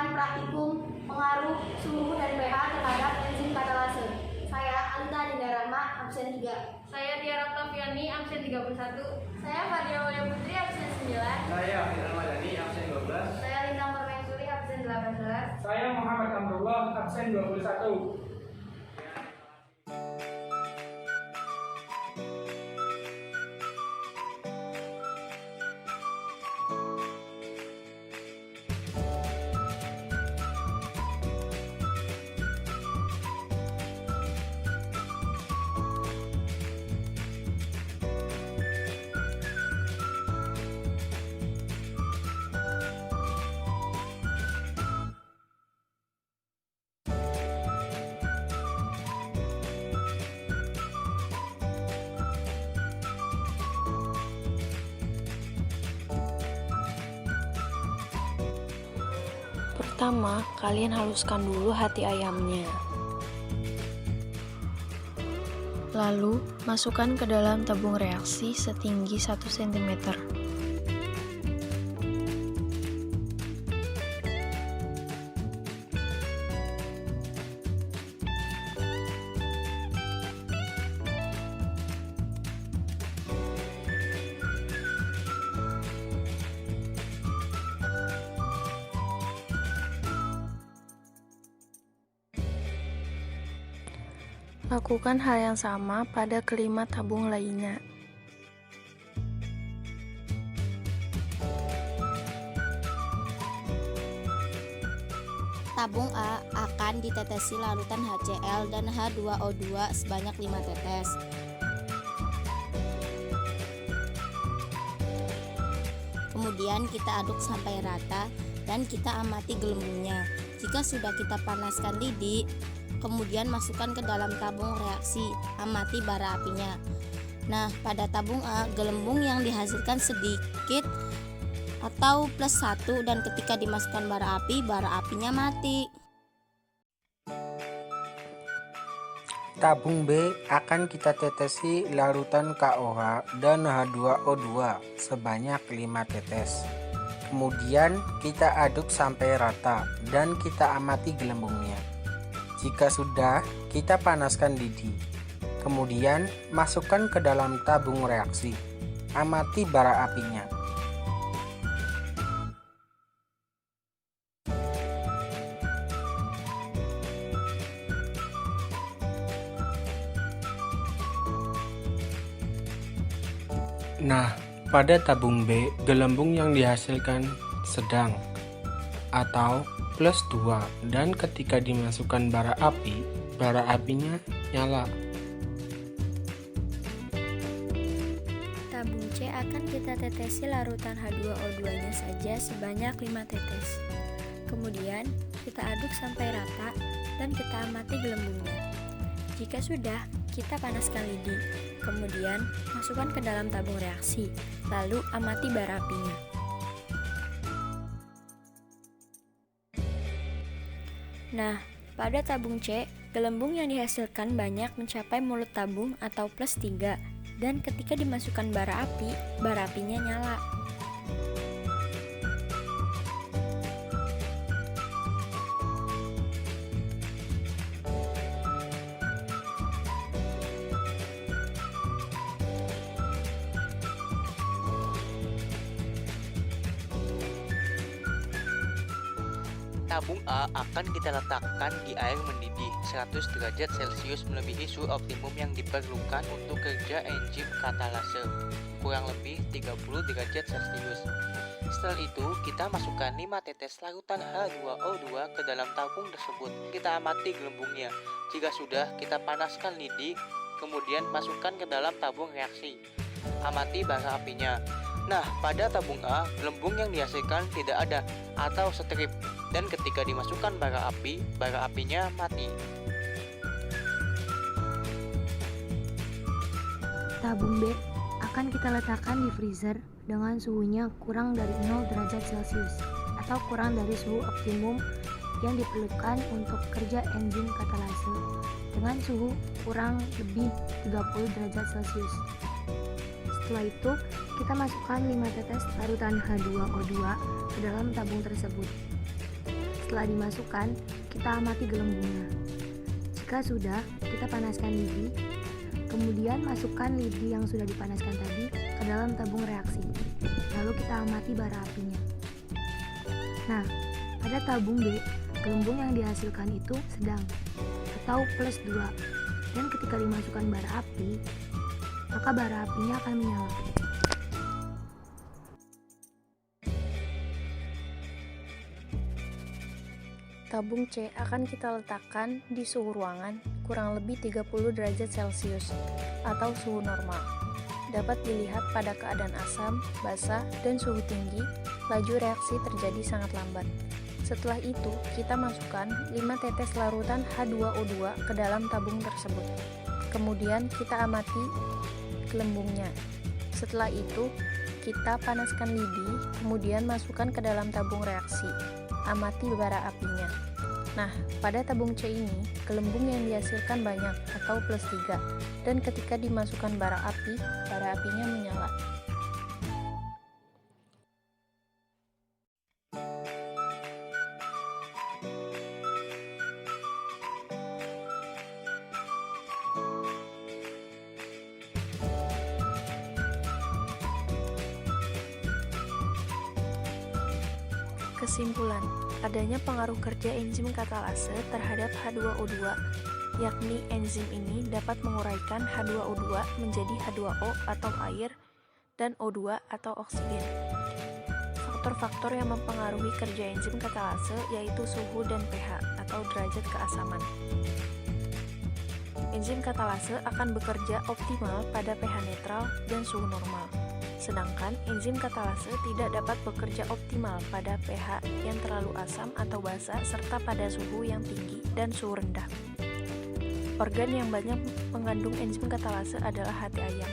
melakukan praktikum pengaruh suhu dan pH terhadap enzim katalase. Saya Alita Dinda Rahma, absen 3. Saya Tiara Oktaviani, absen 31. Saya Fadia Mulia Putri, absen 9. Saya Afid Ramadhani, absen 12. Saya Lintang Permaisuri, absen 18. Saya Muhammad Amrullah, absen 21. Pertama, kalian haluskan dulu hati ayamnya. Lalu, masukkan ke dalam tabung reaksi setinggi 1 cm. Lakukan hal yang sama pada kelima tabung lainnya. Tabung A akan ditetesi larutan HCl dan H2O2 sebanyak 5 tetes. Kemudian kita aduk sampai rata dan kita amati gelembungnya. Jika sudah kita panaskan lidi, kemudian masukkan ke dalam tabung reaksi, amati bara apinya. Nah, pada tabung A, gelembung yang dihasilkan sedikit atau +1 dan ketika dimasukkan bara apinya mati. Tabung B akan kita tetesi larutan KOH dan H2O2 sebanyak 5 tetes. Kemudian kita aduk sampai rata dan kita amati gelembungnya. Jika sudah, kita panaskan lidi. Kemudian masukkan ke dalam tabung reaksi. Amati bara apinya. Nah, pada tabung B, gelembung yang dihasilkan sedang atau +2 dan ketika dimasukkan bara apinya nyala. Tabung C akan kita tetesi larutan H2O2-nya saja sebanyak 5 tetes. Kemudian, kita aduk sampai rata dan kita amati gelembungnya. Jika sudah, kita panaskan lidi. Kemudian, masukkan ke dalam tabung reaksi, lalu amati bara apinya. Nah, pada tabung C, gelembung yang dihasilkan banyak mencapai mulut tabung atau +3 dan ketika dimasukkan bara apinya nyala. Tabung A akan kita letakkan di air mendidih 100 derajat Celcius melebihi suhu optimum yang diperlukan untuk kerja enzim katalase, kurang lebih 30 derajat Celcius. Setelah itu, kita masukkan 5 tetes larutan H2O2 ke dalam tabung tersebut. Kita amati gelembungnya. Jika sudah, kita panaskan lidi, kemudian masukkan ke dalam tabung reaksi. Amati bara apinya. Nah, pada tabung A, gelembung yang dihasilkan tidak ada atau strip, dan ketika dimasukkan bara apinya mati. Tabung B akan kita letakkan di freezer dengan suhunya kurang dari 0 derajat Celcius atau kurang dari suhu optimum yang diperlukan untuk kerja enzim katalase dengan suhu kurang lebih 30 derajat Celcius. Setelah itu, kita masukkan 5 tetes larutan H2O2 ke dalam tabung tersebut. Setelah dimasukkan, kita amati gelembungnya. Jika sudah, kita panaskan lidi. Kemudian masukkan lidi yang sudah dipanaskan tadi ke dalam tabung reaksi. Lalu kita amati bara apinya. Nah, pada tabung B, gelembung yang dihasilkan itu sedang atau +2. Dan ketika dimasukkan bara api, maka bara apinya akan menyala. Tabung C akan kita letakkan di suhu ruangan kurang lebih 30 derajat Celcius atau suhu normal. Dapat dilihat pada keadaan asam, basa, dan suhu tinggi, laju reaksi terjadi sangat lambat. Setelah itu, kita masukkan 5 tetes larutan H2O2 ke dalam tabung tersebut. Kemudian kita amati gelembungnya. Setelah itu, kita panaskan lidi, kemudian masukkan ke dalam tabung reaksi. Amati bara apinya. Nah, pada tabung C ini, gelembung yang dihasilkan banyak atau +3, dan ketika dimasukkan bara apinya menyala. Kesimpulan, adanya pengaruh kerja enzim katalase terhadap H2O2, yakni enzim ini dapat menguraikan H2O2 menjadi H2O atau air dan O2 atau oksigen. Faktor-faktor yang mempengaruhi kerja enzim katalase yaitu suhu dan pH atau derajat keasaman. Enzim katalase akan bekerja optimal pada pH netral dan suhu normal. Sedangkan enzim katalase tidak dapat bekerja optimal pada pH yang terlalu asam atau basa serta pada suhu yang tinggi dan suhu rendah. Organ yang banyak mengandung enzim katalase adalah hati ayam.